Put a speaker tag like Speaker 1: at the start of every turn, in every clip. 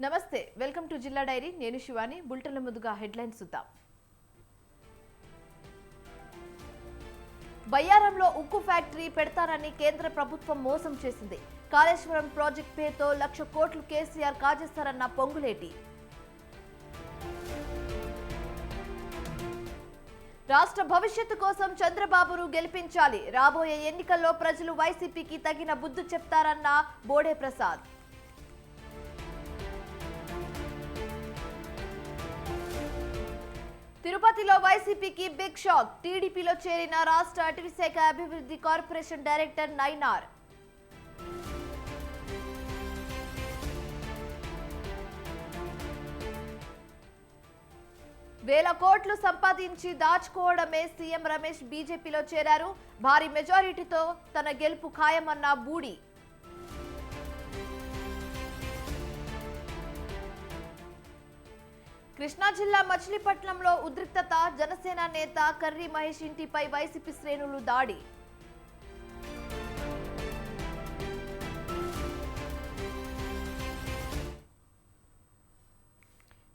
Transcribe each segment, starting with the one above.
Speaker 1: నమస్తే welcome to జిల్లా dairy నేను శివాని బులెటిన్ల ముందుగా హెడ్లైన్స్ చూద్దాం బయ్యారంలో ఉక్కు ఫ్యాక్టరీ పెడతారని కేంద్ర ప్రభుత్వం మోసం చేసింది కాళేశ్వరం ప్రాజెక్ట్ పేరుతో 1,00,000 కోట్లు కేసీఆర్ కాజేస్తారన్న పొంగులేటి రాష్ట్ర భవిష్యత్తు కోసం చంద్రబాబును గెలిపించాలి రాబోయే ఎన్నికల్లో ప్రజలు వైసీపీకి తగిన బుద్ధి చెప్తారన్న బోడే ప్రసాద్ తిరుపతిలో వైసీపీకి బిగ్ షాక్ టీడీపీలో చేరిన రాష్ట్ర అటవీశాఖ అభివృద్ధి కార్పొరేషన్ డైరెక్టర్ నైనార్ వేల కోట్లు సంపాదించి దాచుకోవడమే సీఎం రమేష్ బీజేపీలో చేరారు భారీ మెజారిటీతో తన గెలుపు ఖాయమన్న బూడి కృష్ణా జిల్లా మచిలీపట్నంలో ఉద్రిక్తత జనసేన నేత కర్రి మహేష్ ఇంటిపై వైసీపీ శ్రేణులు దాడి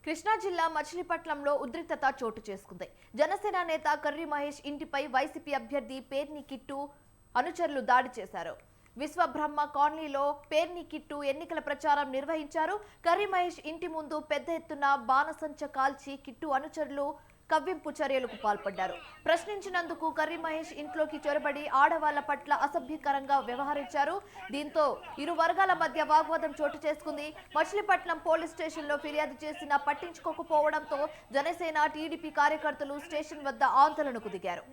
Speaker 1: కృష్ణా జిల్లా మచిలీపట్నంలో ఉద్రిక్తత చోటు చేసుకుంది జనసేన నేత కర్రి మహేష్ ఇంటిపై వైసీపీ అభ్యర్థి పేర్ని కిట్టు అనుచరులు దాడి చేశారు విశ్వబ్రహ్మ కాలనీలో పేర్ని కిట్టు ఎన్నికల ప్రచారం నిర్వహించారు కర్రి మహేష్ ఇంటి ముందు పెద్ద ఎత్తున బాణసంచ కాల్చి కిట్టు అనుచరులు కవ్వింపు చర్యలకు పాల్పడ్డారు ప్రశ్నించినందుకు కర్రి మహేష్ ఇంట్లోకి చొరబడి ఆడవాళ్ల పట్ల అసభ్యకరంగా వ్యవహరించారు దీంతో ఇరు వర్గాల మధ్య వాగ్వాదం చోటు చేసుకుంది మచిలీపట్నం పోలీస్ స్టేషన్లో ఫిర్యాదు చేసినా పట్టించుకోకపోవడంతో జనసేన టీడీపీ కార్యకర్తలు స్టేషన్ వద్ద ఆందోళనకు దిగారు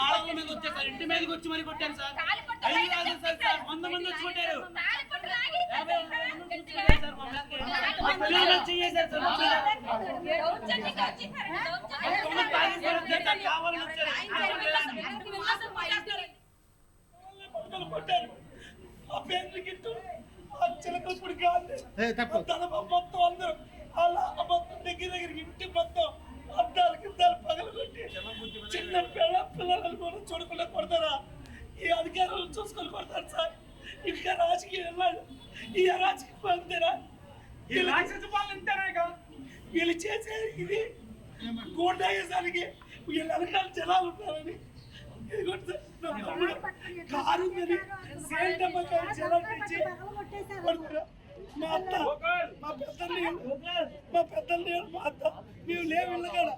Speaker 2: ఆడవాళ్ళ మీద వచ్చేసారు ఇంటి మీదకి వచ్చి మరి కొట్టాను సార్ 5 రాజు సార్ 100 మంది వచ్చి కొట్టారు మొత్తం అందరూ అలా మొత్తం దగ్గర ఇంటి మొత్తం అద్దాలు గిద్దాలు పగలు కొట్టి చిన్న పిల్లలను కూడా చూడకుండా కొడతారా ఈ అధికారులు చూసుకొని కొడతారు సార్ ఇంకా రాజకీయం ఈ అరాజకీయ పాలన వీళ్ళు చేసే ఇది గోండాయేసానికి వీళ్ళ వెనకాల జనాలు ఉన్నారని కారు మా అత్త మా పెద్దల్ని మా అత్త మేము లేవు వెళ్ళగల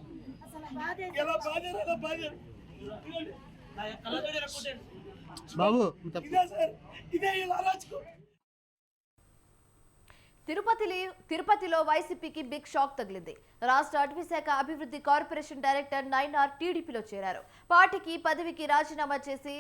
Speaker 2: ఎలా బాధ్యత ఎలా బాధ్యత
Speaker 3: బాబు
Speaker 2: ఇదే సార్ ఇదే ఇలా రాజుకో
Speaker 1: తిరుపతిలో వైసీపీకి బిగ్ షాక్ తగిలింది రాష్ట్ర అటవీశాఖ అభివృద్ధి కార్పొరేషన్ డైరెక్టర్ నైనార్ టీడీపీలో చేరారు పార్టీకి పదవికి రాజీనామా చేసి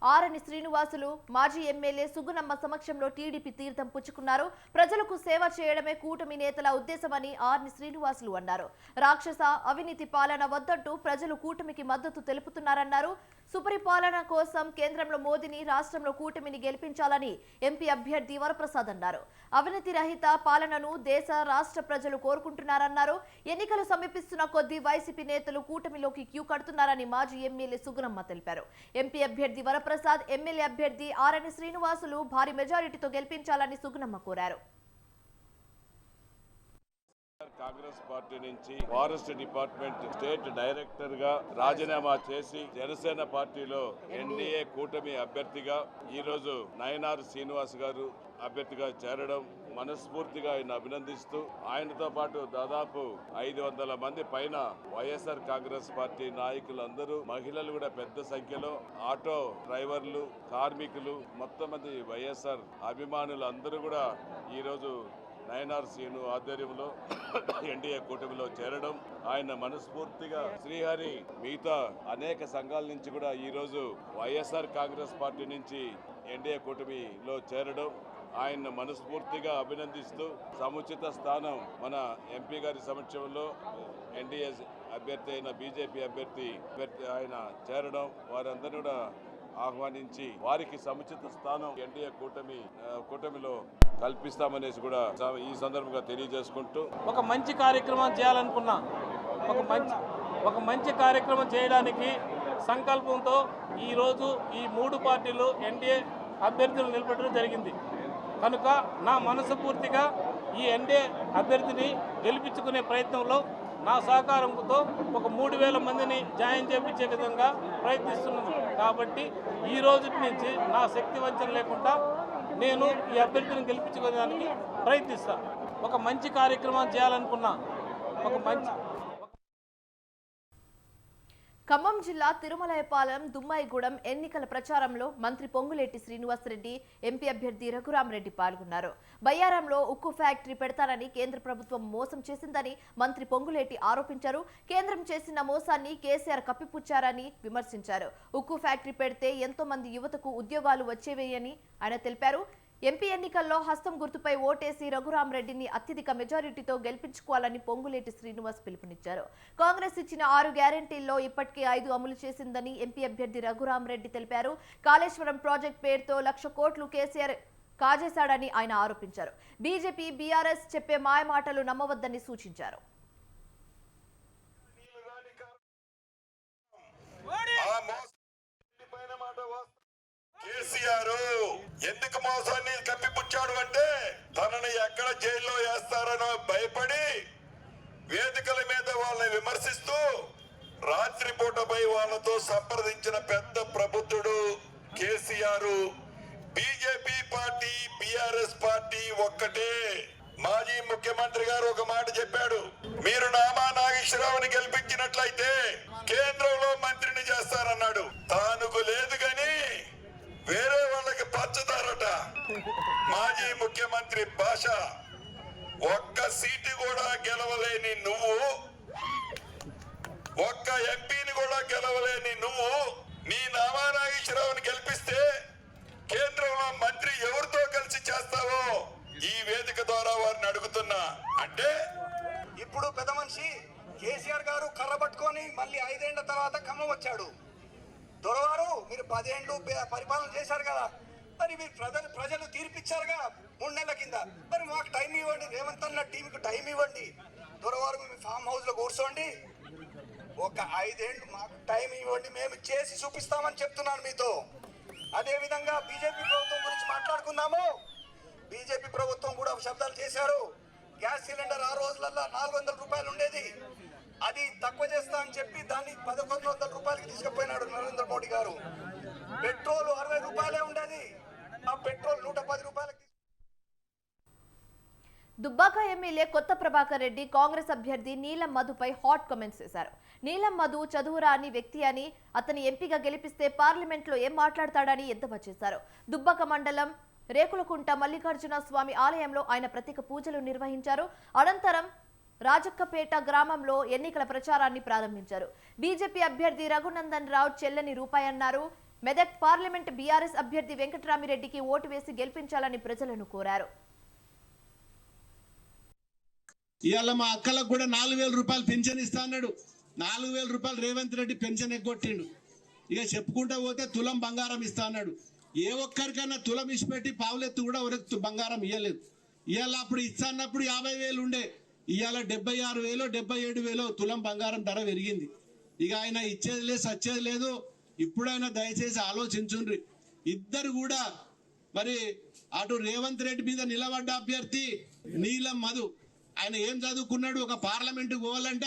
Speaker 1: ఆరని శ్రీనివాసులు మాజీ ఎమ్మెల్యే సుగుణమ్మ సమక్షంలో టీడీపీ తీర్థం పుచ్చుకున్నారు ప్రజలకు సేవ చేయడమే కూటమి నేతల ఉద్దేశమని ఆర్ని శ్రీనివాసులు అన్నారు రాక్షస అవినీతి పాలన వద్దంటూ ప్రజలు కూటమికి మద్దతు తెలుపుతున్నారన్నారు సుపరిపాలన కోసం కేంద్రంలో మోదీని రాష్ట్రంలో కూటమిని గెలిపించాలని ఎంపీ అభ్యర్థి వరప్రసాద్ అన్నారు అవినీతి రహిత పాలనను దేశ రాష్ట్ర ప్రజలు కోరుకుంటున్నారన్నారు ఎన్నికలు సమీపిస్తున్న కొద్దీ వైసీపీ నేతలు కూటమిలోకి క్యూ కడుతున్నారని మాజీ ఎమ్మెల్యే సుగుణమ్మ తెలిపారు ఎంపీ అభ్యర్థి వరప్రసాద్ ఎమ్మెల్యే అభ్యర్థి ఆరని శ్రీనివాసులు భారీ మెజారిటీతో గెలిపించాలని సుగుణమ్మ కోరారు
Speaker 4: కాంగ్రెస్ పార్టీ నుంచి ఫారెస్ట్ డిపార్ట్మెంట్ స్టేట్ డైరెక్టర్ గా రాజీనామా చేసి జనసేన పార్టీలో ఎన్డీఏ కూటమి అభ్యర్థిగా ఈ రోజు నయనార్ శ్రీనివాస్ గారు అభ్యర్థిగా చేరడం మనస్ఫూర్తిగా ఆయన అభినందిస్తూ ఆయనతో పాటు దాదాపు 500 మంది పైన వైఎస్ఆర్ కాంగ్రెస్ పార్టీ నాయకులందరూ మహిళలు కూడా పెద్ద సంఖ్యలో ఆటో డ్రైవర్లు కార్మికులు మొత్తం మంది వైఎస్ఆర్ అభిమానులు అందరూ కూడా ఈ రోజు నయనార్ శ్రీను ఆధ్వర్యంలో ఎన్డీఏ కూటమిలో చేరడం, ఆయన మనస్ఫూర్తిగా శ్రీహరి మిగతా అనేక సంఘాల నుంచి కూడా ఈరోజు వైఎస్ఆర్ కాంగ్రెస్ పార్టీ నుంచి ఎన్డీఏ కూటమిలో చేరడం ఆయన మనస్ఫూర్తిగా అభినందిస్తూ సముచిత స్థానం మన ఎంపీ గారి సమక్షంలో ఎన్డీఏ అభ్యర్థి అయిన బీజేపీ అభ్యర్థి ఆయన చేరడం, వారందరూ కూడా ఆహ్వానించి వారికి సముచిత స్థానం ఎన్డీఏ కూటమిలో కల్పిస్తామనేసి కూడా ఈ సందర్భంగా తెలియజేసుకుంటూ
Speaker 5: ఒక మంచి కార్యక్రమం చేయాలనుకున్నా, ఒక మంచి కార్యక్రమం చేయడానికి సంకల్పంతో ఈరోజు ఈ 3 పార్టీలు ఎన్డీఏ అభ్యర్థులు నిలబెట్టడం జరిగింది. కనుక నా మనసు పూర్తిగా ఈ ఎన్డీఏ అభ్యర్థిని గెలిపించుకునే ప్రయత్నంలో నా సహకారంతో ఒక 3,000 మందిని జాయిన్ చేయించే విధంగా ప్రయత్నిస్తున్నాను. కాబట్టి ఈ రోజు నుంచి నా శక్తి వంచన లేకుండా నేను ఈ అభ్యర్థిని గెలిపించుకోవడానికి ప్రయత్నిస్తాను. ఒక మంచి కార్యక్రమం చేయాలనుకున్నా,
Speaker 1: ఖమ్మం జిల్లా తిరుమలయపాలెం దుమ్మాయిగూడెం ఎన్నికల ప్రచారంలో మంత్రి పొంగులేటి శ్రీనివాసరెడ్డి, ఎంపీ అభ్యర్థి రఘురామరెడ్డి పాల్గొన్నారు. బయ్యారంలో ఉక్కు ఫ్యాక్టరీ పెడతానని కేంద్ర ప్రభుత్వం మోసం చేసిందని మంత్రి పొంగులేటి ఆరోపించారు. కేంద్రం చేసిన మోసాన్ని కేసీఆర్ కప్పిపుచ్చారని విమర్శించారు. ఉక్కు ఫ్యాక్టరీ పెడితే ఎంతో మంది యువతకు ఉద్యోగాలు వచ్చేవేయని ఆయన తెలిపారు. ఎంపీ ఎన్నికల్లో హస్తం గుర్తుపై ఓటేసి రఘురామరెడ్డిని అత్యధిక మెజారిటీతో గెలిపించుకోవాలని పొంగులేటి శ్రీనివాస్ పిలుపునిచ్చారు. కాంగ్రెస్ ఇచ్చిన 6 గ్యారెంటీల్లో ఇప్పటికే 5 అమలు చేసిందని ఎంపీ అభ్యర్థి రఘురామరెడ్డి తెలిపారు. కాళేశ్వరం ప్రాజెక్టు పేరుతో 1,00,000 కోట్లు కేసీఆర్ కాజేశాడని ఆయన ఆరోపించారు. బీజేపీ, బీఆర్ఎస్ చెప్పే మాయమాటలు నమ్మవద్దని సూచించారు.
Speaker 6: కేసీఆర్ ఎందుకు మోసాన్ని కప్పిపుచ్చాడు అంటే తనని ఎక్కడ జైల్లో వేస్తారనో భయపడి వేదికల మీద వాళ్ళని విమర్శిస్తూ రాత్రిపూటపై వాళ్ళతో సంప్రదించిన పెద్ద ప్రబుద్ధుడు KCR. BJP party, BRS party ఒక్కటే. మాజీ ముఖ్యమంత్రి గారు ఒక మాట చెప్పాడు, మీరు నామా నాగేశ్వరరావుని గెలిపించినట్లయితే కేంద్రంలో మంత్రిని చేస్తారన్నాడు. తానుకు లేదు గాని వేరే వాళ్ళకి పంచుతారట. మాజీ ముఖ్యమంత్రి భాష. ఒక్క సీటు కూడా గెలవలేని నువ్వు, ఒక్క ఎంపీని కూడా గెలవలేని నువ్వు నీ నామా నాగేశ్వరరావుని గెలిపిస్తే కేంద్రంలో మంత్రి ఎవరితో కలిసి చేస్తావో ఈ వేదిక ద్వారా వారిని అడుగుతున్నా. అంటే
Speaker 7: ఇప్పుడు పెద్ద మనిషి కేసీఆర్ గారు కర్ర పట్టుకొని మళ్ళీ 5 ఏళ్ల తర్వాత ఖమ్మం వచ్చాడు. దొరవారు మీరు 10 ఏళ్ళు పరిపాలన చేశారు కదా, మరి మీరు ప్రజలు తీర్పిచ్చారుగా 3 నెలల కింద. మరి మాకు టైం ఇవ్వండి, రేవంత్ అన్న టీంకి టైం ఇవ్వండి. దొరవారు మీ ఫామ్ హౌస్ లో కూర్చోండి, ఒక 5 ఏళ్ళు మాకు టైం ఇవ్వండి, మేము చేసి చూపిస్తామని చెప్తున్నాను మీతో. అదే విధంగా బీజేపీ ప్రభుత్వం గురించి మాట్లాడుకుందాము. బీజేపీ ప్రభుత్వం కూడా శబ్దాలు చేశారు. గ్యాస్ సిలిండర్ ఆ రోజులలో 400 రూపాయలు ఉండేది, అది తక్కువ చేస్తా అని చెప్పి దాన్ని 1,100 రూపాయలకి తీసుకుపోయినాడు నరేంద్ర మోడీ గారు. పెట్రోల్ 60 రూపాయలే ఉండేది, ఆ పెట్రోల్ 110 రూపాయలకి.
Speaker 1: దుబ్బాక ఎమ్మెల్యే కొత్త ప్రభాకర్ రెడ్డి కాంగ్రెస్ అభ్యర్థి నీలం మధుపై హాట్ కామెంట్స్ చేశారు. నీలం మధు చదువురాని వ్యక్తి అని, అతని ఎంపీగా గెలిపిస్తే పార్లమెంట్లో ఏం మాట్లాడతాడని ఎద్దేవా చేశారు. దుబ్బాక మండలం రేకులకుంట మల్లికార్జున స్వామి ఆలయంలో ఆయన ప్రత్యేక పూజలు నిర్వహించారు. అనంతరం రాజక్కపేట గ్రామంలో ఎన్నికల ప్రచారాన్ని ప్రారంభించారు. బీజేపీ అభ్యర్థి రఘునందన్ రావు చెల్లని రూపాయి అన్నారు. మెదక్ పార్లమెంట్ బీఆర్ఎస్ అభ్యర్థి వెంకటరామిరెడ్డికి ఓటు వేసి గెలిపించాలని ప్రజలను కోరారు.
Speaker 3: ఇవాళ మా అక్కలకు కూడా 4,000 రూపాయలు పెన్షన్ ఇస్తా అన్నాడు. 4,000 రూపాయలు రేవంత్ రెడ్డి పెన్షన్ ఎగ్గొట్టిండు. ఇక చెప్పుకుంటా పోతే తులం బంగారం ఇస్తా అన్నాడు. ఏ ఒక్కరికైనా తులం ఇచ్చిపెట్టి పావులెత్తు కూడా ఎవరికి బంగారం ఇవ్వలేదు. ఇవాళ అప్పుడు ఇస్తా అన్నప్పుడు 50,000 ఉండే, ఇవాళ 76,000 77,000 తులం బంగారం ధర పెరిగింది. ఇక ఆయన ఇచ్చేది లేదు, సచ్చేది లేదు. ఇప్పుడైనా దయచేసి ఆలోచించుండ్రి. ఇద్దరు కూడా మరి అటు రేవంత్ రెడ్డి మీద నిలబడ్డ అభ్యర్థి నీలం మధు, ఆయన ఏం చదువుకున్నాడు? ఒక పార్లమెంట్ పోవాలంట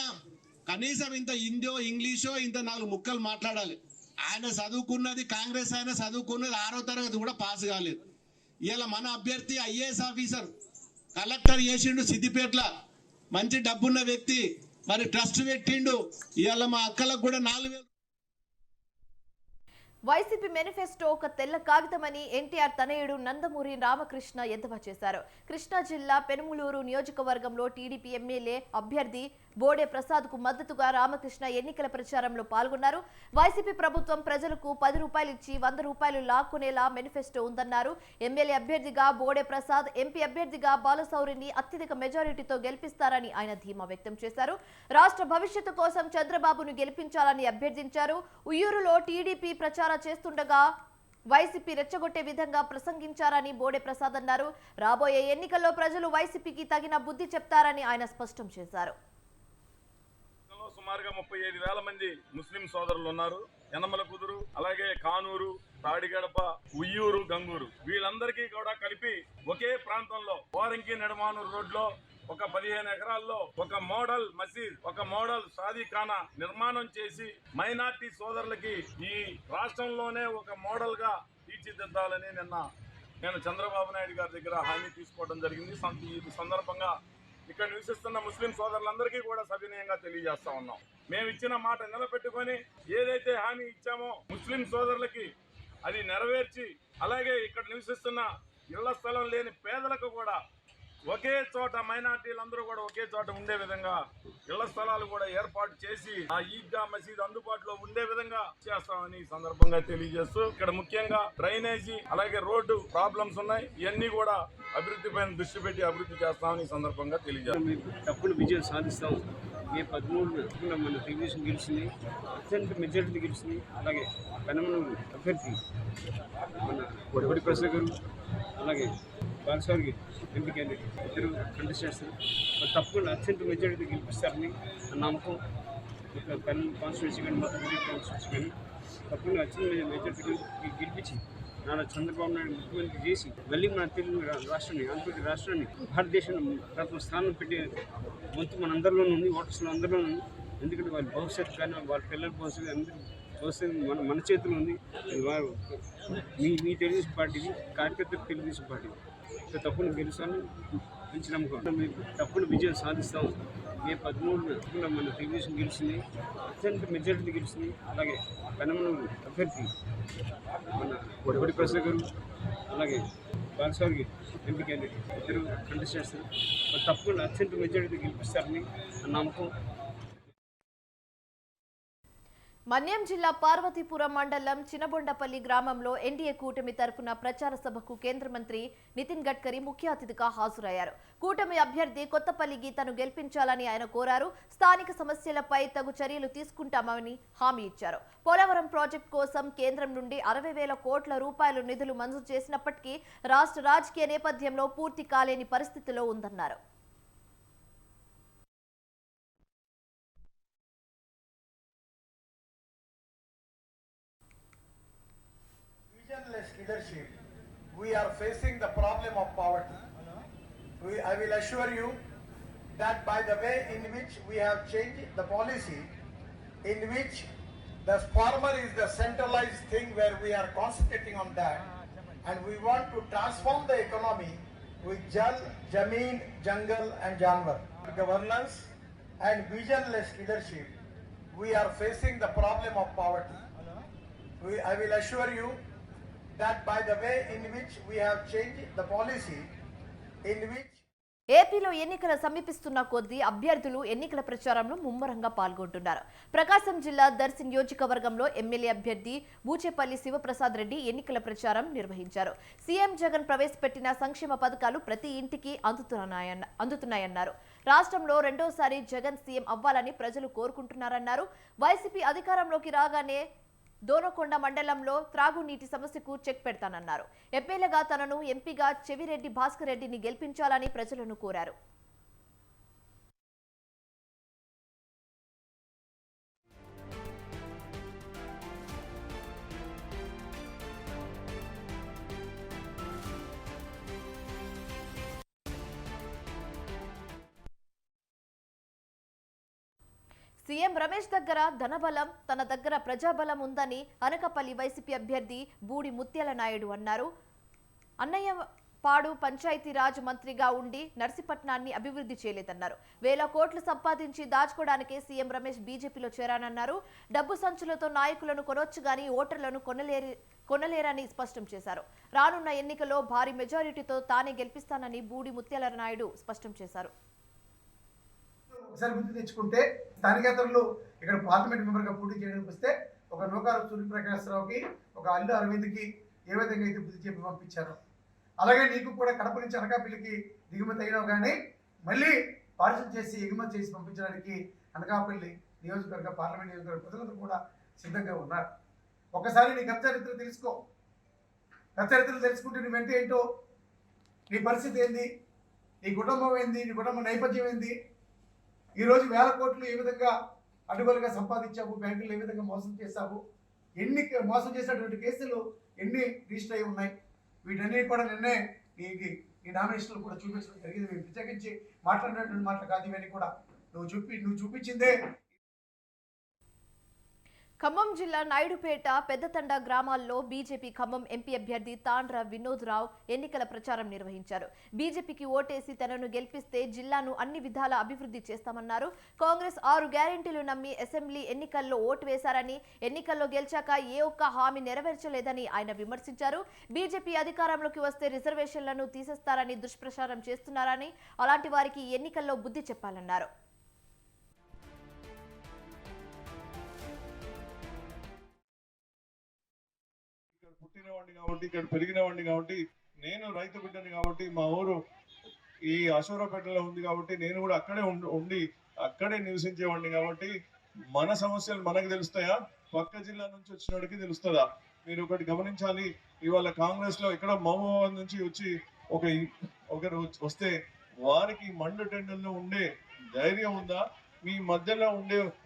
Speaker 3: కనీసం ఇంత హిందీ ఇంగ్లీషో ఇంత 4 ముక్కలు మాట్లాడాలి. ఆయన చదువుకున్నది కాంగ్రెస్, ఆయన చదువుకున్నది 6వ తరగతి కూడా పాస్ కాలేదు. ఇలా మన అభ్యర్థి ఐఏఎస్ ఆఫీసర్, కలెక్టర్ చేసిండు సిద్దిపేటల, మంచి డబ్బున్న వ్యక్తి, మరి ట్రస్ట్ పెట్టిండు. ఇవాళ మా అక్కలకు కూడా 4,000.
Speaker 1: వైసీపీ మేనిఫెస్టో ఒక తెల్ల కాగితమని ఎన్టీఆర్ తనయుడు నందమూరి రామకృష్ణ ఎద్దేవా చేశారు. కృష్ణా జిల్లా పెనుమలూరు నియోజకవర్గంలో టీడీపీ ఎమ్మెల్యే అభ్యర్థి బోడే ప్రసాద్ కు మద్దతుగా రామకృష్ణ ఎన్నికల ప్రచారంలో పాల్గొన్నారు. వైసీపీ ప్రభుత్వం ప్రజలకు 10 రూపాయలు ఇచ్చి 100 రూపాయలు లాక్కునేలా మేనిఫెస్టో ఉందన్నారు. ఎమ్మెల్యే అభ్యర్థిగా బోడే ప్రసాద్, ఎంపీ అభ్యర్థిగా బాలశౌరిని అత్యధిక మెజారిటీతో గెలిపిస్తారని ఆయన ధీమా వ్యక్తం చేశారు. రాష్ట్ర భవిష్యత్తు కోసం చంద్రబాబును గెలిపించాలని అభ్యర్థించారు. ఉయ్యూరులో టీడీపీ ప్రచారం చేస్తుండగా వైసీపీ రెచ్చగొట్టే విధంగా ప్రసంగించారని బోడే ప్రసాద్ అన్నారు. రాబోయే ఎన్నికల్లో ప్రజలు వైసీపీకి తగిన బుద్ధి చెప్తారని ఆయన స్పష్టం చేశారు.
Speaker 8: సుమారుగా 35,000 మంది ముస్లిం సోదరులు ఉన్నారు. యనమల కుదురు, అలాగే కానూరు, తాడిగడప, ఉయ్యూరు, గంగూరు వీళ్ళందరికీ కూడా కలిపి ఒకే ప్రాంతంలో పోరంకి నెడమానూరు రోడ్లో ఒక 15 ఎకరాల్లో ఒక మోడల్ మసీద్, ఒక మోడల్ షాదీఖానా నిర్మాణం చేసి మైనార్టీ సోదరులకి ఈ రాష్ట్రంలోనే ఒక మోడల్ గా తీర్చిదిద్దాలని నేను చంద్రబాబు నాయుడు గారి దగ్గర హామీ తీసుకోవడం జరిగింది. ఈ సందర్భంగా ఇక్కడ నివసిస్తున్న ముస్లిం సోదరులందరికీ కూడా సవినయంగా తెలియజేస్తా ఉన్నాం. మేము ఇచ్చిన మాట నిలబెట్టుకొని ఏదైతే హామీ ఇచ్చామో ముస్లిం సోదరులకి అది నెరవేర్చి, అలాగే ఇక్కడ నివసిస్తున్న ఇళ్ల స్థలం లేని పేదలకు కూడా ఒకే చోట మైనార్టీలందరూ కూడా ఒకే చోట ఉండే విధంగా ఇళ్ల స్థలాలు కూడా ఏర్పాటు చేసి ఆ ఈద్గా మసీద్ అందుబాటులో ఉండే విధంగా చేస్తామని ఈ సందర్భంగా తెలియజేస్తూ, ఇక్కడ ముఖ్యంగా డ్రైనేజీ అలాగే రోడ్డు ప్రాబ్లమ్స్ ఉన్నాయి. ఇవన్నీ కూడా అభివృద్ధి పైన దృష్టి పెట్టి అభివృద్ధి చేస్తామని ఈ సందర్భంగా తెలియజేస్తాం.
Speaker 9: తప్పుడు విజయం సాధిస్తాం. మే 13 మన తెలుగుదేశం గెలిచింది, అత్యంత మెజారిటీ గెలిచింది. అలాగే పెనమలూరు అభ్యర్థి మన బోడే ప్రసాద్ గారు, అలాగే బాలశౌరి ఎంపీ క్యాండిడేట్ ఇద్దరు కంటెస్ట్ చేస్తారు. తప్పకుండా అత్యంత మెజారిటీ గెలిపిస్తారని నమ్మకం. పెనమలూరు కాన్స్టిట్యూన్సీ కానీ మొత్తం కాన్స్టిట్యూన్సీ కానీ తప్పకుండా అత్యంత మెజారిటీ గెలిపించి నారా చంద్రబాబు నాయుడు ముఖ్యమంత్రి చేసి మళ్ళీ మన తెలుగు రాష్ట్రాన్ని, ఆంధ్రప్రదేశ్ రాష్ట్రాన్ని భారతదేశంలో ప్రథమ స్థానం పెట్టే వంతు మన అందరిలోనూ ఉంది, ఓటర్స్లో అందరిలోనూ ఉంది. ఎందుకంటే వాళ్ళ భవిష్యత్తు కానీ వాళ్ళ పిల్లల భవిష్యత్తు అందరూ భవిష్యత్తు మన చేతిలో ఉంది. వారు మీ తెలుగుదేశం పార్టీది, కార్యకర్తలు తెలుగుదేశం పార్టీది. సో తప్పకుండా గెలుస్తాను, మంచి నమ్మకం. మేము తప్పకుండా విజయం సాధిస్తాం. మే 13 మన తెలుగుదేశం గెలిచింది, అత్యంత మెజారిటీ గెలిచింది. అలాగే పెనమలూరు అభ్యర్థి మన బోడే ప్రసాద్ గారు, అలాగే బాలశౌరి ఎంపీ క్యాండిడేట్ ఇద్దరు కంటెస్ట్ చేస్తారు. తప్పకుండా అత్యంత మెజారిటీ గెలిపిస్తారని నమ్మకం.
Speaker 1: మన్యం జిల్లా పార్వతీపురం మండలం చినబొండపల్లి గ్రామంలో ఎన్డీఏ కూటమి తరఫున ప్రచార సభకు కేంద్ర మంత్రి నితిన్ గడ్కరీ ముఖ్య అతిథిగా హాజరయ్యారు. కూటమి అభ్యర్థి కొత్తపల్లి గీతను గెలిపించాలని ఆయన కోరారు. స్థానిక సమస్యలపై తగు చర్యలు తీసుకుంటామని హామీ ఇచ్చారు. పోలవరం ప్రాజెక్టు కోసం కేంద్రం నుండి 60,000 కోట్ల రూపాయలు నిధులు మంజూరు చేసినప్పటికీ రాష్ట్ర రాజకీయ నేపథ్యంలో పూర్తి కాలేని పరిస్థితిలో ఉందన్నారు.
Speaker 7: Leadership, we are facing the problem of poverty. I will assure you that by the way in which we have changed the policy, in which the farmer is the centralized thing where we are concentrating on that, and we want to transform the economy with Jal, Jameen, Jungle and Janwar. Governance and visionless leadership, we are facing the problem of poverty. I will assure you that by the way in which we have changed the policy, in which
Speaker 1: ఏపీలో ఎన్నికలు సమీపిస్తున్న కొద్దీ అభ్యర్థులు ఎన్నికల ప్రచారంలో ముమ్మరంగా పాల్గొంటున్నారు. ప్రకాశం జిల్లా దర్శి నియోజకవర్గంలో ఎమ్మెల్యే అభ్యర్థి బూచేపల్లి శివప్రసాద్ రెడ్డి ఎన్నికల ప్రచారం నిర్వహించారు. సీఎం జగన్ ప్రవేశపెట్టిన సంక్షేమ పథకాలు ప్రతి ఇంటికి అందుతున్నాయన్నారు. రాష్ట్రంలో రెండోసారి జగన్ సీఎం అవ్వాలని ప్రజలు కోరుకుంటున్నారన్నారు. వైసీపీ అధికారంలోకి రాగానే దోనకొండ మండలంలో త్రాగునీటి సమస్యకు చెక్ పెడతానన్నారు. ఎమ్మెల్యేగా తనను ఎంపీగా చెవిరెడ్డి భాస్కర్ రెడ్డిని గెలిపించాలని ప్రజలను కోరారు. సీఎం రమేష్ దగ్గర ధనబలం, తన దగ్గర ప్రజాబలం ఉందని అనకాపల్లి వైసీపీ అభ్యర్థి బూడి ముత్యాల నాయుడు అన్నారు. అన్నయ్య పాడు పంచాయతీరాజ్ మంత్రిగా ఉండి నర్సీపట్నాన్ని అభివృద్ధి చేయలేదన్నారు. వేల కోట్లు సంపాదించి దాచుకోవడానికే సీఎం రమేష్ బీజేపీలో చేరానన్నారు. డబ్బు సంచులతో నాయకులను కొనొచ్చు గానీ ఓటర్లను కొనలేరని స్పష్టం చేశారు. రానున్న ఎన్నికల్లో భారీ మెజారిటీతో తానే గెలిపిస్తానని బూడి ముత్యాల నాయుడు స్పష్టం చేశారు.
Speaker 10: ఒకసారి గుర్తు తెచ్చుకుంటే స్థానికేతరులు ఇక్కడ పార్లమెంట్ మెంబర్గా పోటీ చేయడానికి వస్తే ఒక నూకారు సూర్యప్రకాశ్రావుకి, ఒక అల్లు అరవింద్కి ఏ విధంగా అయితే బుద్ధి చెప్పి పంపించారు, అలాగే నీకు కూడా కడప నుంచి అనకాపల్లికి దిగుమతి అయినావు కానీ మళ్ళీ పార్సల్ చేసి ఎగుమతి చేసి పంపించడానికి అనకాపల్లి నియోజకవర్గ పార్లమెంట్ నియోజకవర్గ ప్రజలందరూ కూడా సిద్ధంగా ఉన్నారు. ఒకసారి నీ గత చరిత్ర తెలుసుకో. గత చరిత్రలు తెలుసుకుంటే నీ వెంట ఏంటో, నీ పరిస్థితి ఏంది, నీ కుటుంబం ఏంది, నీ కుటుంబ నేపథ్యం ఏంది, ఈరోజు వేల కోట్లు ఏ విధంగా అడ్డుగోలుగా సంపాదించావు, బ్యాంకులు ఏ విధంగా మోసం చేశావు, ఎన్ని మోసం చేసినటువంటి కేసులు ఎన్ని రిజిస్టర్ అయి ఉన్నాయి, వీటన్నీ కూడా నిన్నే ఈ నామినేషన్లు కూడా చూపించడం జరిగింది. మేము ప్రత్యేకించి మాట్లాడినటువంటి మాటలు కాదు ఇవన్నీ కూడా. నువ్వు చూపించిందే.
Speaker 1: ఖమ్మం జిల్లా నాయుడుపేట పెద్దతండ గ్రామాల్లో బీజేపీ ఖమ్మం ఎంపీ అభ్యర్థి తాండ్ర వినోద్ రావు ఎన్నికల ప్రచారం నిర్వహించారు. బీజేపీకి ఓటేసి తనను గెలిపిస్తే జిల్లాను అన్ని విధాల అభివృద్ధి చేస్తామన్నారు. కాంగ్రెస్ 6 గ్యారెంటీలు నమ్మి అసెంబ్లీ ఎన్నికల్లో ఓటు వేశారని, ఎన్నికల్లో గెలిచాక ఏ ఒక్క హామీ నెరవేర్చలేదని ఆయన విమర్శించారు. బీజేపీ అధికారంలోకి వస్తే రిజర్వేషన్లను తీసేస్తారని దుష్ప్రచారం చేస్తున్నారని, అలాంటి వారికి ఎన్నికల్లో బుద్ధి చెప్పాలన్నారు.
Speaker 11: పుట్టినవాడిని కాబట్టి, ఇక్కడ పెరిగినవాడిని కాబట్టి, నేను రైతు బిడ్డని కాబట్టి, మా ఊరు ఈ అశోరాపేటలో ఉంది కాబట్టి నేను కూడా అక్కడే ఉండి అక్కడే నివసించేవాడిని కాబట్టి మన సమస్యలు మనకు తెలుస్తాయా, పక్క జిల్లా నుంచి వచ్చినోడికి తెలుస్తుందా? మీరు ఒకటి గమనించాలి. ఇవాళ కాంగ్రెస్ లో ఇక్కడ మహబూబాబాద్ నుంచి వచ్చి ఒకరు వస్తే వారికి మండు టెండర్లో ఉండే ధైర్యం ఉందా? మీ మధ్యలో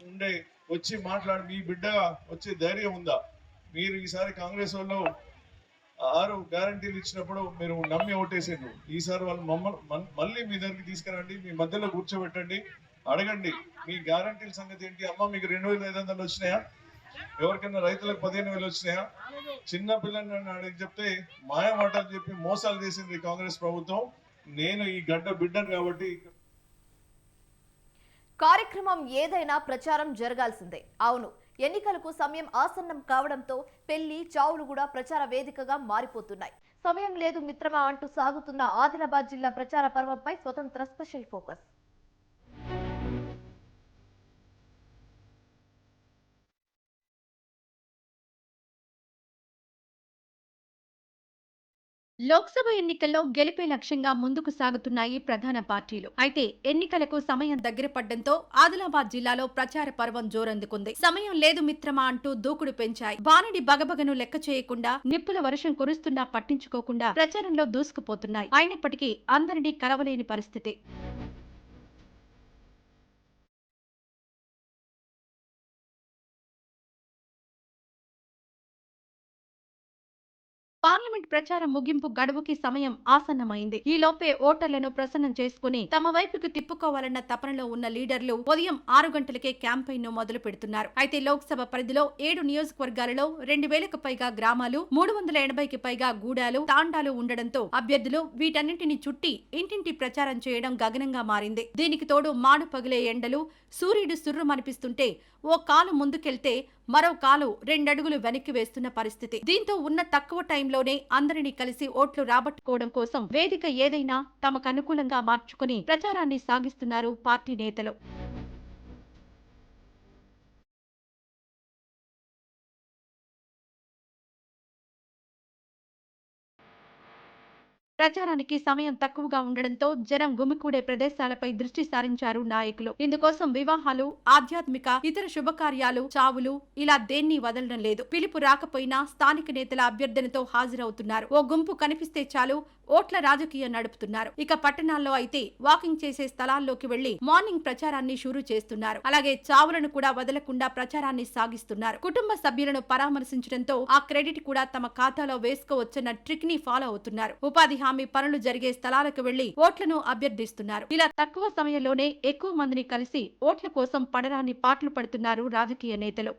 Speaker 11: ఉండే వచ్చి మాట్లాడి మీ బిడ్డగా వచ్చే ధైర్యం ఉందా? మీరు ఈసారి కాంగ్రెస్ వాళ్ళు 6 గ్యారంటీలు ఇచ్చినప్పుడు మీరు నమ్మి ఓటేసారు. ఈసారి వాళ్ళు మళ్ళీ మీ దగ్గరికి తీసుకురండి, మీ మధ్యలో కూర్చోబెట్టండి, అడగండి మీ గ్యారంటీల సంగతి ఏంటి. అమ్మ మీకు 2,500 వచ్చినాయా? ఎవరికైనా రైతులకు 15,000 వచ్చినాయా? చిన్న పిల్లల్ని అడిగి చెప్తే మాయ మాటలు చెప్పి మోసాలు చేసింది కాంగ్రెస్ ప్రభుత్వం. నేను ఈ గడ్డ బిడ్డను కాబట్టి
Speaker 1: కార్యక్రమం ఏదైనా ప్రచారం జరగాల్సిందే. అవును, ఎన్నికలకు సమయం ఆసన్నం కావడంతో పెళ్లి చావులు కూడా ప్రచార వేదికగా మారిపోతున్నాయి. సమయం లేదు మిత్రమా అంటూ సాగుతున్న ఆదిలాబాద్ జిల్లా ప్రచార పర్వంపై స్వతంత్ర స్పెషల్ ఫోకస్.
Speaker 12: లోక్సభ ఎన్నికల్లో గెలిపే లక్ష్యంగా ముందుకు సాగుతున్నాయి ప్రధాన పార్టీలు. అయితే ఎన్నికలకు సమయం దగ్గర పడ్డంతో ఆదిలాబాద్ జిల్లాలో ప్రచార పర్వం జోరందుకుంది. సమయం లేదు మిత్రమా అంటూ దూకుడు పెంచాయి. బాణడి బగబగను లెక్క చేయకుండా, నిప్పుల వర్షం కురుస్తున్నా పట్టించుకోకుండా ప్రచారంలో దూసుకుపోతున్నాయి. అయినప్పటికీ అందరినీ కలవలేని పరిస్థితి. పార్లమెంట్ ప్రచారం ముగింపు గడువుకి సమయం ఆసన్నమైంది. ఈ లోపే ఓటర్లను ప్రసన్నం చేసుకుని తమ వైపుకు తిప్పుకోవాలన్న తపనలో ఉన్న లీడర్లు ఉదయం 6 గంటలకే క్యాంపెయిన్ ను మొదలు పెడుతున్నారు. అయితే లోక్సభ పరిధిలో 7 నియోజకవర్గాలలో 2,000కు పైగా గ్రామాలు, 380కి పైగా గూడాలు, తాండాలు ఉండడంతో అభ్యర్థులు వీటన్నింటిని చుట్టి ఇంటింటి ప్రచారం చేయడం గగనంగా మారింది. దీనికి తోడు మాడు పగిలే ఎండలు, సూర్యుడు సుర్రుమనిపిస్తుంటే ఓ కాలు ముందుకెళ్తే మరో కాలు 2 అడుగులు వెనక్కి వేస్తున్న పరిస్థితి. దీంతో ఉన్న తక్కువ టైంలోనే అందరినీ కలిసి ఓట్లు రాబట్టుకోవడం కోసం వేదిక ఏదైనా తమకు అనుకూలంగా మార్చుకుని ప్రచారాన్ని సాగిస్తున్నారు పార్టీ నేతలు. ప్రచారానికి సమయం తక్కువగా ఉండడంతో జనం గుమికూడే ప్రదేశాలపై దృష్టి సారించారు నాయకులు. ఇందుకోసం వివాహాలు, ఆధ్యాత్మిక, ఇతర శుభకార్యాలు, చావులు ఇలా దేన్ని వదలడం లేదు. పిలుపు రాకపోయినా స్థానిక నేతల అభ్యర్థనతో హాజరవుతున్నారు. ఓ గుంపు కనిపిస్తే చాలు ఓట్ల రాజకీయం నడుపుతున్నారు. ఇక పట్టణాల్లో అయితే వాకింగ్ చేసే స్థలాల్లోకి వెళ్లి మార్నింగ్ ప్రచారాన్ని షురూ చేస్తున్నారు. అలాగే చావులను కూడా వదలకుండా ప్రచారాన్ని సాగిస్తున్నారు. కుటుంబ సభ్యులను పరామర్శించడంతో ఆ క్రెడిట్ కూడా తమ ఖాతాలో వేసుకోవచ్చన్న ట్రిక్ ని ఫాలో అవుతున్నారు. ఉపాధి హామీ పనులు జరిగే స్థలాలకు వెళ్లి ఓట్లను అభ్యర్థిస్తున్నారు. ఇలా తక్కువ సమయంలోనే ఎక్కువ మందిని కలిసి ఓట్ల కోసం పడరాని పాటలు పడుతున్నారు రాజకీయ నేతలు.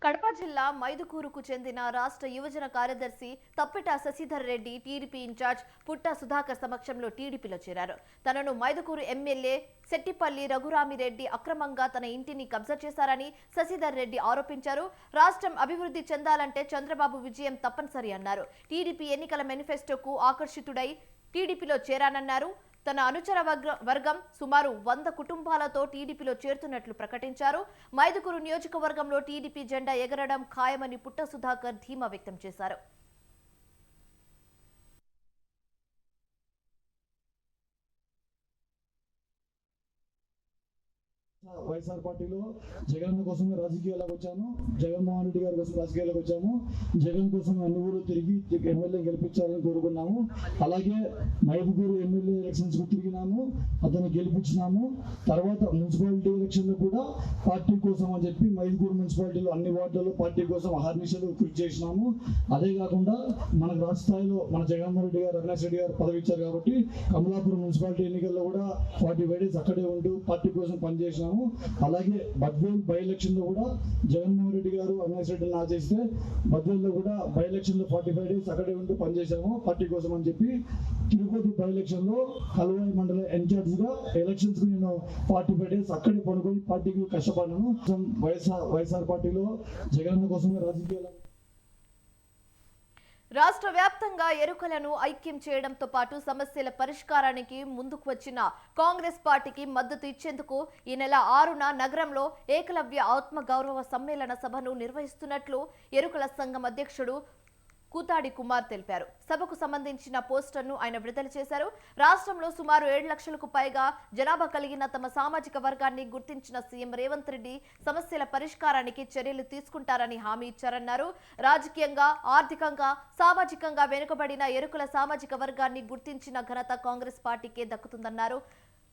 Speaker 1: కడప జిల్లా మైదుకూరుకు చెందిన రాష్ట్ర యువజన కార్యదర్శి తప్పిట శశిధర్ రెడ్డి టీడీపీ ఇన్ఛార్జ్ పుట్ట సుధాకర్ సమక్షంలో టీడీపీలో చేరారు. తనను మైదుకూరు ఎమ్మెల్యే సెట్టిపల్లి రఘురామిరెడ్డి అక్రమంగా తన ఇంటిని కబ్జా చేశారని శశిధర్ రెడ్డి ఆరోపించారు. రాష్ట్రం అభివృద్ధి చెందాలంటే చంద్రబాబు విజయం తప్పనిసరి అన్నారు. టీడీపీ ఎన్నికల మేనిఫెస్టోకు ఆకర్షితుడై టీడీపీలో చేరానన్నారు. తన అనుచర వర్గం సుమారు 100 కుటుంబాలతో టీడీపీలో చేరుతున్నట్లు ప్రకటించారు. మైదుకూరు నియోజకవర్గంలో టీడీపీ జెండా ఎగరడం ఖాయమని పుట్ట సుధాకర్ ధీమా వ్యక్తం చేశారు.
Speaker 13: వైఎస్ఆర్ పార్టీలో జగన్ కోసమే రాజకీయాలకు వచ్చాను. జగన్మోహన్ రెడ్డి గారి కోసం రాజకీయాలకు వచ్చాము. జగన్ కోసం అన్ని ఊరు తిరిగి ఎమ్మెల్యే గెలిపించాలని కోరుకున్నాము. అలాగే మైదుకూరు ఎమ్మెల్యే ఎలక్షన్స్ కు తిరిగినాము, అతను గెలిపించినాము. తర్వాత మున్సిపాలిటీ ఎలక్షన్ లో కూడా పార్టీ కోసం అని చెప్పి మైదుకూరు మున్సిపాలిటీలో అన్ని వార్డులలో పార్టీ కోసం అహర్నిశలు కృషి చేసినాము. అదే కాకుండా మనకు రాష్ట్ర స్థాయిలో మన జగన్మోహన్ రెడ్డి గారు, అవినాష్ రెడ్డి గారు పదవి ఇచ్చారు కాబట్టి కమలాపురం మున్సిపాలిటీ ఎన్నికల్లో కూడా 45 days అక్కడే ఉంటూ పార్టీ కోసం పనిచేసినాము. అలాగే బద్వేల్ బై ఎలక్షన్ లో కూడా జగన్మోహన్ రెడ్డి గారు, అవినాష్ రెడ్డిని ఆచేస్తే బద్వేల్ లో కూడా బై ఎలక్షన్ లో 45 days అక్కడే ఉంటూ పనిచేసాము పార్టీ కోసం అని చెప్పి. తిరుపతి బై ఎలక్షన్ లో కల్వాయి మండల ఇన్ఛార్జ్ గా ఎలక్షన్స్ కు నేను 45 days అక్కడే పడుకొని పార్టీకి కష్టపడ్డాను. వైఎస్ఆర్ పార్టీలో జగన్ కోసమే రాజకీయాలు.
Speaker 1: రాష్ట్ర వ్యాప్తంగా ఎరుకలను ఐక్యం చేయడంతో పాటు సమస్యల పరిష్కారానికి ముందుకు వచ్చిన కాంగ్రెస్ పార్టీకి మద్దతు ఇచ్చేందుకు ఈ నెల 6న నగరంలో ఏకలవ్య ఆత్మగౌరవ సమ్మేళన సభను నిర్వహిస్తున్నట్లు ఎరుకల సంఘం అధ్యక్షుడు కూతాడి కుమార్ తెలిపారు. సభకు సంబంధించిన పోస్టర్ను ఆయన విడుదల చేశారు. రాష్ట్రంలో సుమారు 7 లక్షలకు పైగా జనాభా కలిగిన తమ సామాజిక వర్గాన్ని గుర్తించిన సీఎం రేవంత్ రెడ్డి సమస్యల పరిష్కారానికి చర్యలు తీసుకుంటారని హామీ ఇచ్చారన్నారు. రాజకీయంగా, ఆర్థికంగా, సామాజికంగా వెనుకబడిన ఎరుకల సామాజిక వర్గాన్ని గుర్తించిన ఘనత కాంగ్రెస్ పార్టీకే దక్కుతుందన్నారు.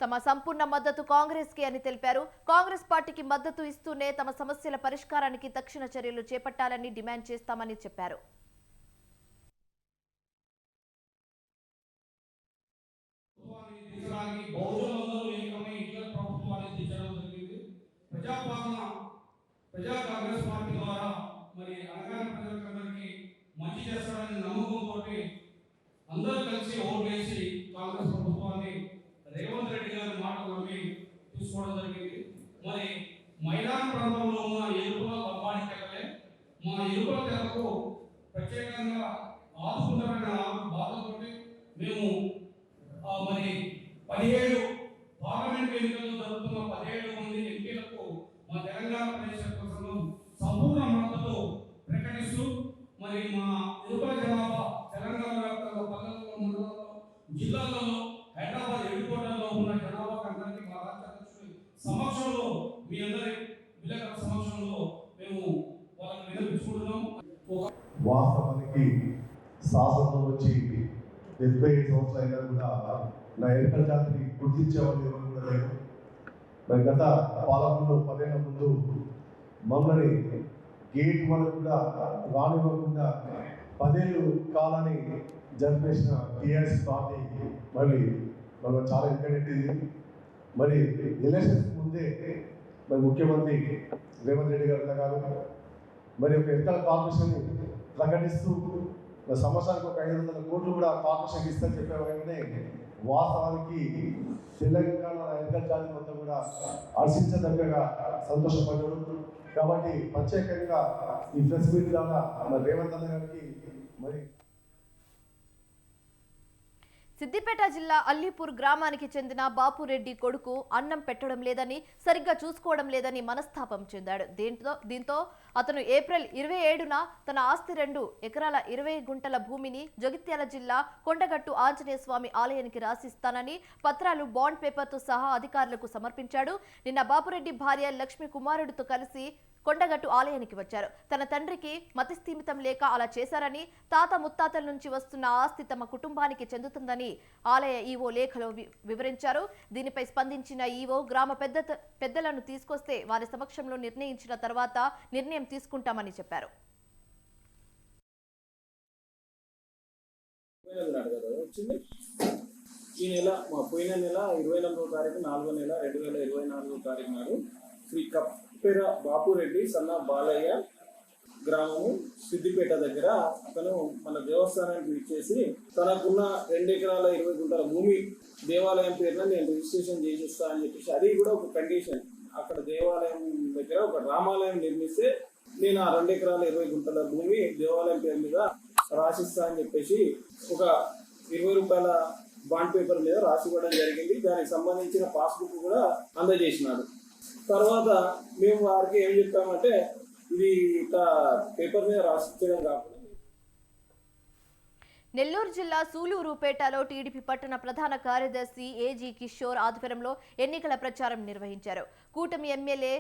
Speaker 1: తమ సంపూర్ణ మద్దతు కాంగ్రెస్ కి అని తెలిపారు. కాంగ్రెస్ పార్టీకి మద్దతు ఇస్తూనే తమ సమస్యల పరిష్కారానికి తక్షణ చర్యలు చేపట్టాలని డిమాండ్ చేస్తామని చెప్పారు.
Speaker 14: ప్రజా కాంగ్రెస్ పార్టీ ద్వారా మరి అనగాని ప్రజలందరికీ మంచి చేస్తారని నమ్మకంతో అందరూ కలిసి ఓటు వేసి కాంగ్రెస్ ప్రభుత్వాన్ని రేవంత్ రెడ్డి గారి మాటలు నమ్మి తీసుకోవడం జరిగింది. మరి మైదాన ప్రాంతంలో ఉన్న ఎరుపుల లంబాడి తెగలే మా ఎరుపుల తెగకు ప్రత్యేకంగా ఆదుకుంటారన్న బాధతో మేము మరి 17 పార్లమెంట్ ఎన్నికల్లో జరుగుతున్న 17 మంది ఎంపీలకు మా తెలంగాణ ప్రదేశ సంఘం సంపూర్ణ మద్దతు ప్రకటిస్తూ మరి మా ఎరుకల జనాభా తెలంగాణ వ్యాప్తంగా పల్లెల్లో, మండలాల్లో, జిల్లాలలో, హైదరాబాద్ హెడ్కోటర్లో ఉన్న జనాభా అందరికీ మా రాష్ట్ర అధ్యక్షుడి సమక్షంలో, మీ అందరి విలేకరుల సమక్షంలో మేము వాళ్ళని వినిపించుకుంటున్నాం.
Speaker 11: వాస్తవానికి శాసనం వచ్చి 75 సంవత్సరాలు అయినా కూడా నా ఎరుకల జాతిని గుర్తించే వాళ్ళు ఎవరు కూడా లేరు. మరి గత పాలకులు 10 ఏళ్ల ముందు మమ్మల్ని గేట్ వరకు కూడా రానివ్వకుండా 10 ఏళ్ళు కాలాన్ని జరిపేసిన టీఆర్ఎస్ పార్టీ మరి మనం చాలా ఇంపార్టెంట్. మరి ఎలక్షన్స్ ముందే మరి ముఖ్యమంత్రి రేవంత్ రెడ్డి గారు మరి ఒక ఎన్నికల కార్పొరేషన్ ప్రకటిస్తూ సంవత్సరానికి ఒక 500 కోట్లు కూడా కార్పొరేషన్ ఇస్తారని చెప్పేవాళ్ళనే వాస్తవానికి తెలంగాణ ఎన్నికల జాతి మొత్తం కూడా హర్షించదగ్గగా సంతోషపడ్డాడు. కాబట్టి ప్రత్యేకంగా ఈ ప్రెస్ మీట్ ద్వారా మరి రేవంత్ అన్న గారికి మరి
Speaker 1: సిద్దిపేట జిల్లా అల్లీపూర్ గ్రామానికి చెందిన బాపురెడ్డి కొడుకు అన్నం పెట్టడం లేదని, సరిగ్గా చూసుకోవడం లేదని మనస్తాపం చెందాడు. దీంతో అతను ఏప్రిల్ 27న తన ఆస్తి 2 ఎకరాల 20 గుంటల భూమిని జగిత్యాల జిల్లా కొండగట్టు ఆంజనేయ స్వామి ఆలయానికి రాసిస్తానని పత్రాలు, బాండ్ పేపర్తో సహా అధికారులకు సమర్పించాడు. నిన్న బాపురెడ్డి భార్య లక్ష్మి కుమారుడితో కలిసి కొండగట్టు ఆలయానికి వచ్చారు. తన తండ్రికి మతిస్థీమితం లేక అలా చేశారని, తాత ముత్తాతల నుంచి వస్తున్న ఆస్తి తమ కుటుంబానికి చెందుతుందని ఆలయ ఈవో లేఖలో వివరించారు. దీనిపై స్పందించిన ఈవో గ్రామ పెద్దలను తీసుకొస్తే వారి సమక్షంలో నిర్ణయించిన తర్వాత నిర్ణయం తీసుకుంటామని చెప్పారు.
Speaker 15: ఈ నెల పోయిన నెల 24వ తారీఖు 4వ నెల 2024 నాడు శ్రీ కప్పెర బాపురెడ్డి సన్న బాలయ్య గ్రామము సిద్దిపేట దగ్గర అతను మన దేవస్థానానికి ఇచ్చేసి తనకున్న 2 ఎకరాల 20 గుంటల భూమి దేవాలయం పేరున నేను రిజిస్ట్రేషన్ చేసిస్తా అని చెప్పేసి, అది కూడా ఒక కండిషన్. అక్కడ దేవాలయం దగ్గర ఒక రామాలయం నిర్మిస్తే నేను ఆ 2 ఎకరాల 20 గుంటల భూమి దేవాలయం పేరు మీద రాసిస్తా అని చెప్పేసి ఒక 20 రూపాయల బాండ్ పేపర్ మీద రాసి ఇవ్వడం జరిగింది. దానికి సంబంధించిన పాస్బుక్ కూడా అందజేసినాడు. తర్వాత మేము వారికి ఏం చెప్పామంటే, ఇది ఇట్లా పేపర్ మీద రాసిచ్చడం కాకుండా.
Speaker 1: నెల్లూరు జిల్లా సూలూరుపేటలో టీడీపీ పట్టణ ప్రధాన కార్యదర్శి ఏజీ కిషోర్ ఆధ్వర్యంలో ఎన్నికల ప్రచారం నిర్వహించారు. కూటమి ఎమ్మెల్యే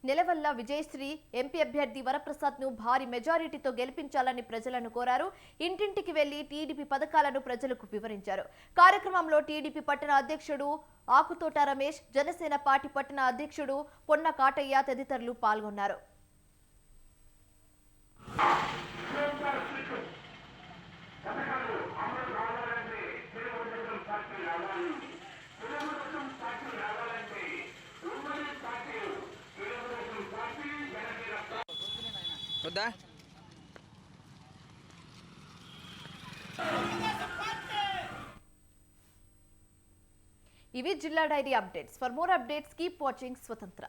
Speaker 1: నెలవల్ల విజయశ్రీ ఎంపీ అభ్యర్థి వరప్రసాద్ ను భారీ మెజారిటీతో గెలిపించాలని ప్రజలను కోరారు. ఇంటింటికి వెళ్లి టీడీపీ పథకాలను ప్రజలకు వివరించారు. కార్యక్రమంలో టీడీపీ పట్టణ అధ్యక్షుడు ఆకుతోట రమేష్, జనసేన పార్టీ పట్టణ అధ్యక్షుడు పొన్న కాటయ్య తదితరులు పాల్గొన్నారు. ఇవి జిల్లా diary updates. For more updates keep watching స్వతంత్ర.